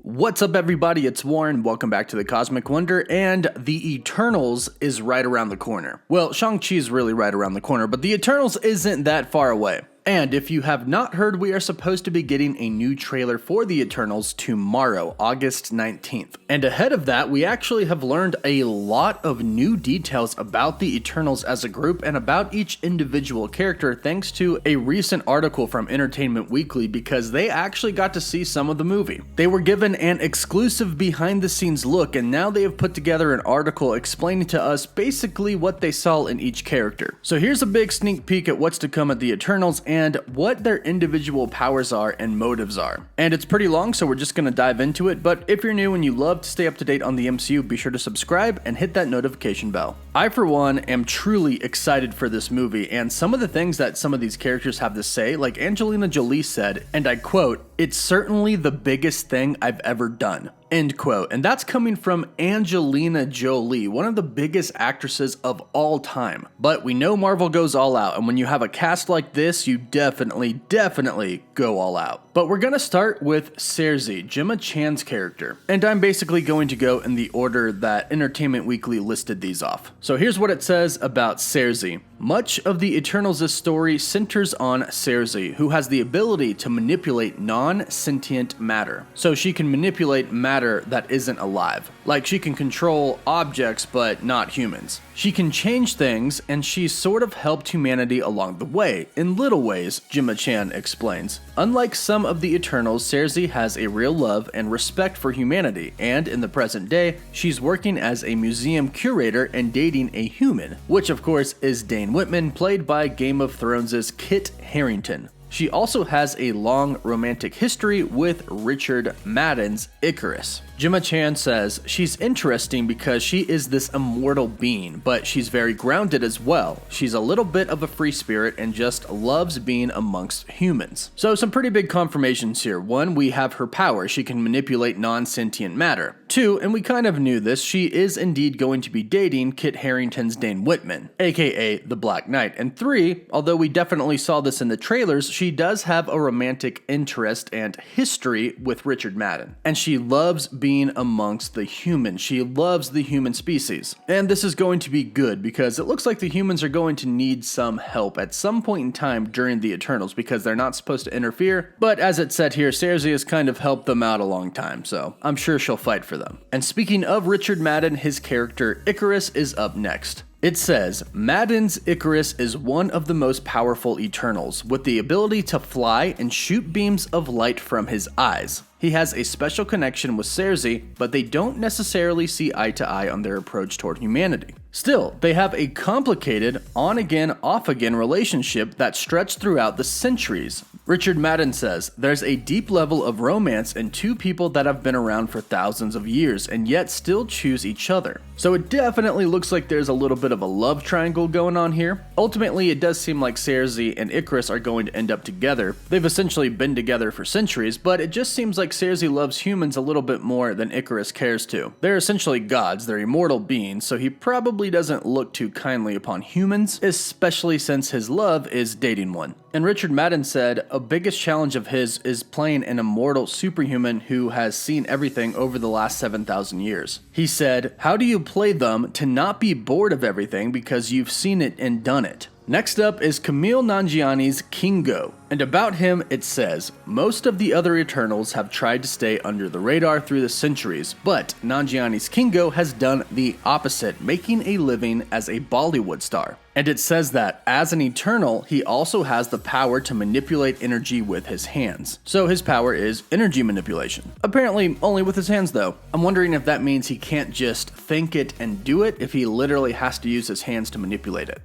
What's up, everybody? It's Warren. Welcome back to the Cosmic Wonder, and the Eternals is right around the corner. Well, Shang Chi is really right around the corner, but the Eternals isn't that far away. And if you have not heard, we are supposed to be getting a new trailer for the Eternals tomorrow, August 19th. And ahead of that, we actually have learned a lot of new details about the Eternals as a group and about each individual character thanks to a recent article from Entertainment Weekly, because they actually got to see some of the movie. They were given an exclusive behind the scenes look, and now they have put together an article explaining to us basically what they saw in each character. So here's a big sneak peek at what's to come at the Eternals and what their individual powers are and motives are. And it's pretty long, so we're just going to dive into it, but if you're new and you love to stay up to date on the MCU, be sure to subscribe and hit that notification bell. I, for one, am truly excited for this movie, and some of the things that some of these characters have to say, like Angelina Jolie said, and I quote, "It's certainly the biggest thing I've ever done." End quote. And that's coming from Angelina Jolie, one of the biggest actresses of all time. But we know Marvel goes all out, and when you have a cast like this, you definitely go all out. But we're gonna start with Cersei, Gemma Chan's character. And I'm basically going to go in the order that Entertainment Weekly listed these off. So here's what it says about Cersei. Much of the Eternals' story centers on Cersei, who has the ability to manipulate non-sentient matter. So she can manipulate matter that isn't alive. Like, she can control objects, but not humans. She can change things, and she's sort of helped humanity along the way, in little ways, Gemma Chan explains. Unlike some of the Eternals, Cersei has a real love and respect for humanity, and in the present day, she's working as a museum curator and dating a human, which of course is Dane Whitman, played by Game of Thrones' Kit Harington. She also has a long romantic history with Richard Madden's Icarus. Gemma Chan says, "She's interesting because she is this immortal being, but she's very grounded as well. She's a little bit of a free spirit and just loves being amongst humans." So some pretty big confirmations here. One, we have her power. She can manipulate non-sentient matter. Two, and we kind of knew this, she is indeed going to be dating Kit Harington's Dane Whitman, aka the Black Knight. And three, although we definitely saw this in the trailers, she does have a romantic interest and history with Richard Madden. And she loves being amongst the humans. She loves the human species. And this is going to be good because it looks like the humans are going to need some help at some point in time during the Eternals, because they're not supposed to interfere. But as it said here, Cersei has kind of helped them out a long time, so I'm sure she'll fight for them. And speaking of Richard Madden, his character Icarus is up next. It says, Madden's Icarus is one of the most powerful Eternals, with the ability to fly and shoot beams of light from his eyes. He has a special connection with Cersei, but they don't necessarily see eye to eye on their approach toward humanity. Still, they have a complicated on-again, off-again relationship that stretched throughout the centuries. Richard Madden says, "There's a deep level of romance in two people that have been around for thousands of years and yet still choose each other." So it definitely looks like there's a little bit of a love triangle going on here. Ultimately, it does seem like Cersei and Icarus are going to end up together. They've essentially been together for centuries, but it just seems like Cersei loves humans a little bit more than Icarus cares to. They're essentially gods, they're immortal beings, so he probably doesn't look too kindly upon humans, especially since his love is dating one. And Richard Madden said, "A biggest challenge of his is playing an immortal superhuman who has seen everything over the last 7,000 years. He said, "How do you play them to not be bored of everything because you've seen it and done it?" Next up is Kumail Nanjiani's Kingo, and about him it says, "Most of the other Eternals have tried to stay under the radar through the centuries, but Nanjiani's Kingo has done the opposite, making a living as a Bollywood star." And it says that, as an Eternal, he also has the power to manipulate energy with his hands. So his power is energy manipulation. Apparently only with his hands though. I'm wondering if that means he can't just think it and do it, if he literally has to use his hands to manipulate it.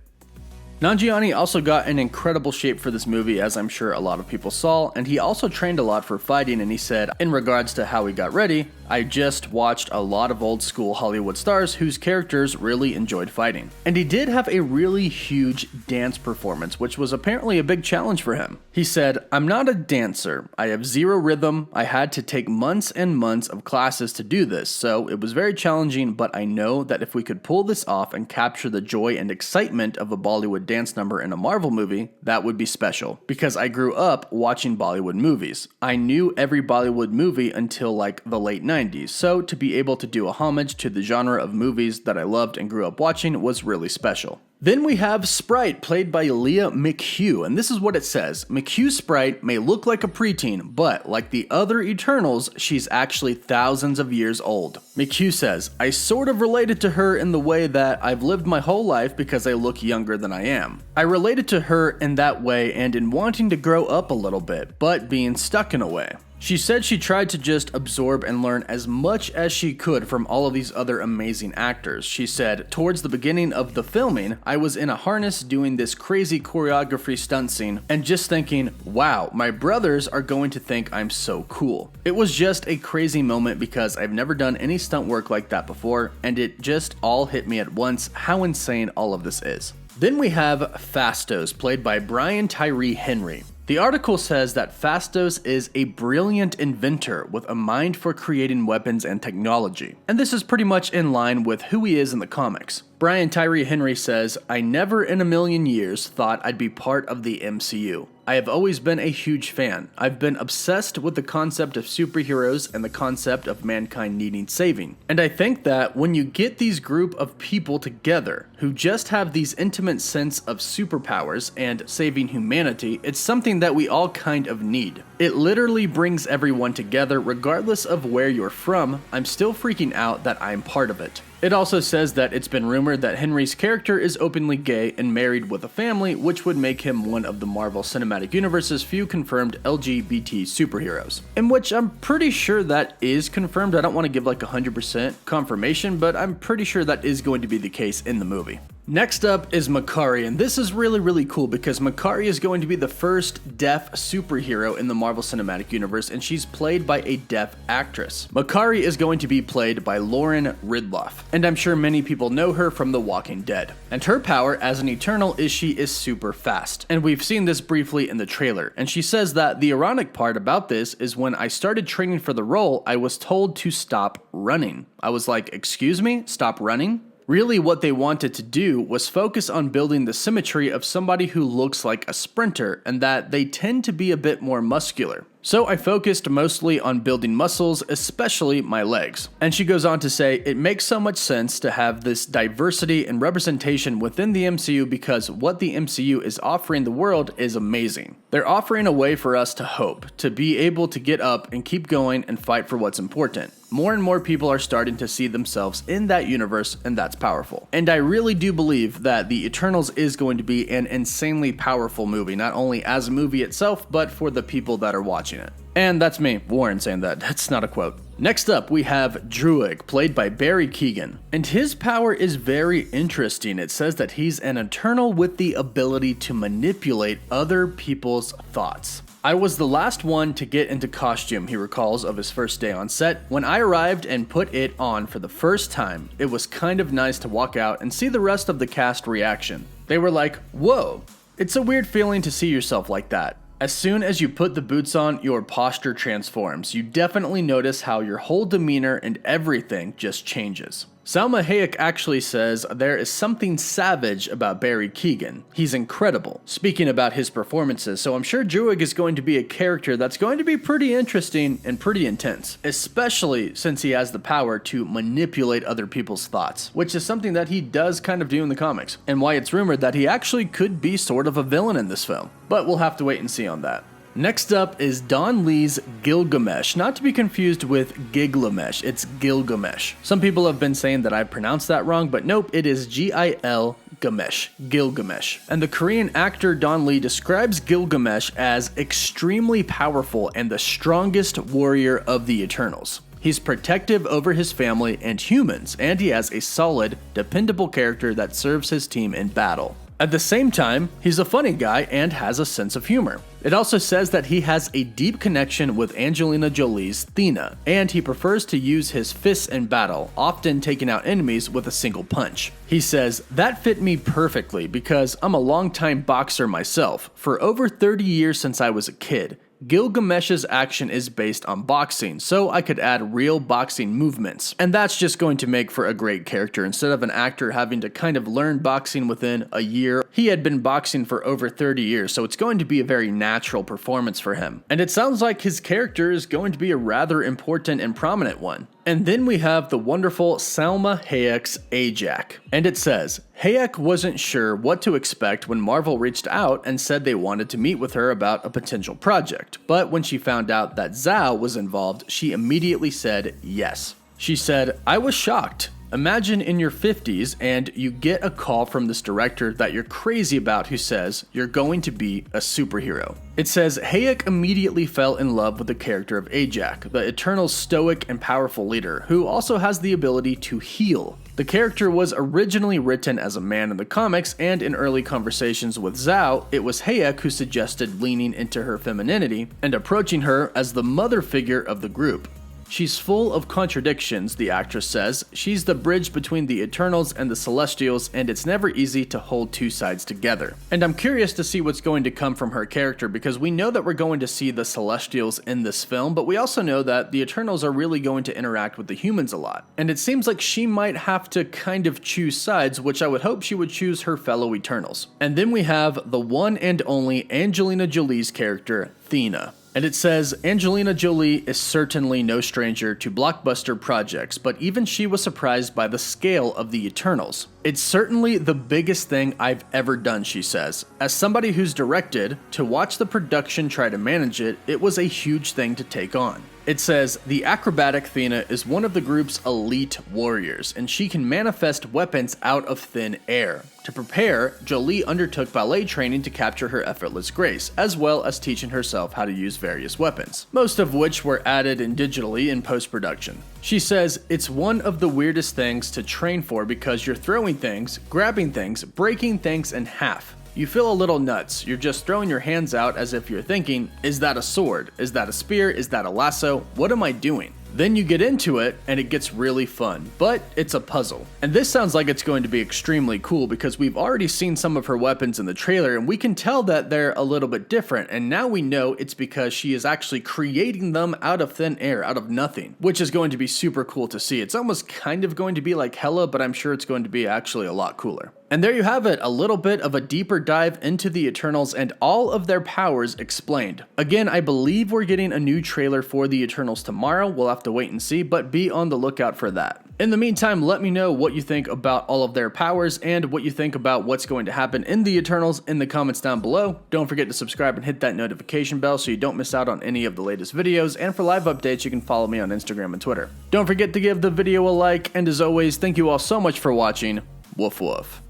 Nanjiani also got in incredible shape for this movie, as I'm sure a lot of people saw, and he also trained a lot for fighting, and he said, in regards to how he got ready, "I just watched a lot of old school Hollywood stars whose characters really enjoyed fighting." And he did have a really huge dance performance, which was apparently a big challenge for him. He said, "I'm not a dancer. I have zero rhythm. I had to take months and months of classes to do this, so it was very challenging, but I know that if we could pull this off and capture the joy and excitement of a Bollywood dance number in a Marvel movie, that would be special, because I grew up watching Bollywood movies. I knew every Bollywood movie until like the late 90s, so to be able to do a homage to the genre of movies that I loved and grew up watching was really special. Then we have Sprite, played by Leah McHugh, and this is what it says. McHugh's Sprite may look like a preteen, but like the other Eternals, she's actually thousands of years old. McHugh says, I sort of related to her in the way that I've lived my whole life because I look younger than I am. I related to her in that way and in wanting to grow up a little bit, but being stuck in a way. She said she tried to just absorb and learn as much as she could from all of these other amazing actors. She said, towards the beginning of the filming, I was in a harness doing this crazy choreography stunt scene and just thinking, wow, my brothers are going to think I'm so cool. It was just a crazy moment because I've never done any stunt work like that before, and it just all hit me at once how insane all of this is. Then we have Phastos, played by Brian Tyree Henry. The article says that Phastos is a brilliant inventor with a mind for creating weapons and technology, and this is pretty much in line with who he is in the comics. Brian Tyree Henry says, I never in a million years thought I'd be part of the MCU. I have always been a huge fan. I've been obsessed with the concept of superheroes and the concept of mankind needing saving. And I think that when you get these group of people together who just have these intimate sense of superpowers and saving humanity, it's something that we all kind of need. It literally brings everyone together regardless of where you're from. I'm still freaking out that I'm part of it. It also says that it's been rumored that Henry's character is openly gay and married with a family, which would make him one of the Marvel Cinematic Universe's few confirmed LGBT superheroes. In which I'm pretty sure that is confirmed. I don't want to give like 100% confirmation, but I'm pretty sure that is going to be the case in the movie. Next up is Makari, and this is really cool because Makari is going to be the first deaf superhero in the Marvel Cinematic Universe, and she's played by a deaf actress. Makari is going to be played by Lauren Ridloff, and I'm sure many people know her from The Walking Dead. And her power as an Eternal is she is super fast, and we've seen this briefly in the trailer, and she says that the ironic part about this is when I started training for the role, I was told to stop running. I was like, excuse me, stop running? Really, what they wanted to do was focus on building the symmetry of somebody who looks like a sprinter and that they tend to be a bit more muscular. So I focused mostly on building muscles, especially my legs. And she goes on to say, it makes so much sense to have this diversity and representation within the MCU because what the MCU is offering the world is amazing. They're offering a way for us to hope, to be able to get up and keep going and fight for what's important. More and more people are starting to see themselves in that universe, and that's powerful. And I really do believe that The Eternals is going to be an insanely powerful movie, not only as a movie itself, but for the people that are watching it. And that's me, Warren, saying that. That's not a quote. Next up, we have Druid, played by Barry Keoghan. And his power is very interesting. It says that he's an Eternal with the ability to manipulate other people's thoughts. I was the last one to get into costume, he recalls, of his first day on set. When I arrived and put it on for the first time, it was kind of nice to walk out and see the rest of the cast reaction. They were like, whoa, it's a weird feeling to see yourself like that. As soon as you put the boots on, your posture transforms. You definitely notice how your whole demeanor and everything just changes. Salma Hayek actually says there is something savage about Barry Keoghan. He's incredible, speaking about his performances, so I'm sure Druid is going to be a character that's going to be pretty interesting and pretty intense, especially since he has the power to manipulate other people's thoughts, which is something that he does kind of do in the comics, and why it's rumored that he actually could be sort of a villain in this film, but we'll have to wait and see on that. Next up is Don Lee's Gilgamesh, not to be confused with Gilgamesh, it's Gilgamesh. Some people have been saying that I pronounced that wrong, but nope, it is Gilgamesh, Gilgamesh. And the Korean actor Don Lee describes Gilgamesh as extremely powerful and the strongest warrior of the Eternals. He's protective over his family and humans, and he has a solid, dependable character that serves his team in battle. At the same time, he's a funny guy and has a sense of humor. It also says that he has a deep connection with Angelina Jolie's Athena, and he prefers to use his fists in battle, often taking out enemies with a single punch. He says, that fit me perfectly because I'm a longtime boxer myself, for over 30 years since I was a kid. Gilgamesh's action is based on boxing, so I could add real boxing movements. And that's just going to make for a great character. Instead of an actor having to kind of learn boxing within a year, he had been boxing for over 30 years, so it's going to be a very natural performance for him. And it sounds like his character is going to be a rather important and prominent one. And then we have the wonderful Salma Hayek's Ajax. And it says, Hayek wasn't sure what to expect when Marvel reached out and said they wanted to meet with her about a potential project. But when she found out that Zhao was involved, she immediately said yes. She said, I was shocked. Imagine in your 50s and you get a call from this director that you're crazy about who says you're going to be a superhero. It says Hayek immediately fell in love with the character of Ajax, the Eternal's stoic and powerful leader, who also has the ability to heal. The character was originally written as a man in the comics, and in early conversations with Zhao, it was Hayek who suggested leaning into her femininity and approaching her as the mother figure of the group. She's full of contradictions, the actress says. She's the bridge between the Eternals and the Celestials, and it's never easy to hold two sides together. And I'm curious to see what's going to come from her character, because we know that we're going to see the Celestials in this film, but we also know that the Eternals are really going to interact with the humans a lot. And it seems like she might have to kind of choose sides, which I would hope she would choose her fellow Eternals. And then we have the one and only Angelina Jolie's character, Athena. And it says, Angelina Jolie is certainly no stranger to blockbuster projects, but even she was surprised by the scale of the Eternals. It's certainly the biggest thing I've ever done, she says. As somebody who's directed, to watch the production try to manage it, it was a huge thing to take on. It says, the acrobatic Athena is one of the group's elite warriors, and she can manifest weapons out of thin air. To prepare, Jolie undertook ballet training to capture her effortless grace, as well as teaching herself how to use various weapons, most of which were added in digitally in post-production. She says, it's one of the weirdest things to train for because you're throwing things, grabbing things, breaking things in half. You feel a little nuts. You're just throwing your hands out as if you're thinking, is that a sword? Is that a spear? Is that a lasso? What am I doing? Then you get into it and it gets really fun, but it's a puzzle. And this sounds like it's going to be extremely cool because we've already seen some of her weapons in the trailer and we can tell that they're a little bit different, and now we know it's because she is actually creating them out of thin air, out of nothing, which is going to be super cool to see. It's almost kind of going to be like Hela, but I'm sure it's going to be actually a lot cooler. And there you have it, a little bit of a deeper dive into the Eternals and all of their powers explained. Again, I believe we're getting a new trailer for the Eternals tomorrow. We'll have to wait and see, but be on the lookout for that. In the meantime, let me know what you think about all of their powers and what you think about what's going to happen in the Eternals in the comments down below. Don't forget to subscribe and hit that notification bell so you don't miss out on any of the latest videos, and for live updates you can follow me on Instagram and Twitter. Don't forget to give the video a like, and as always, thank you all so much for watching. Woof woof.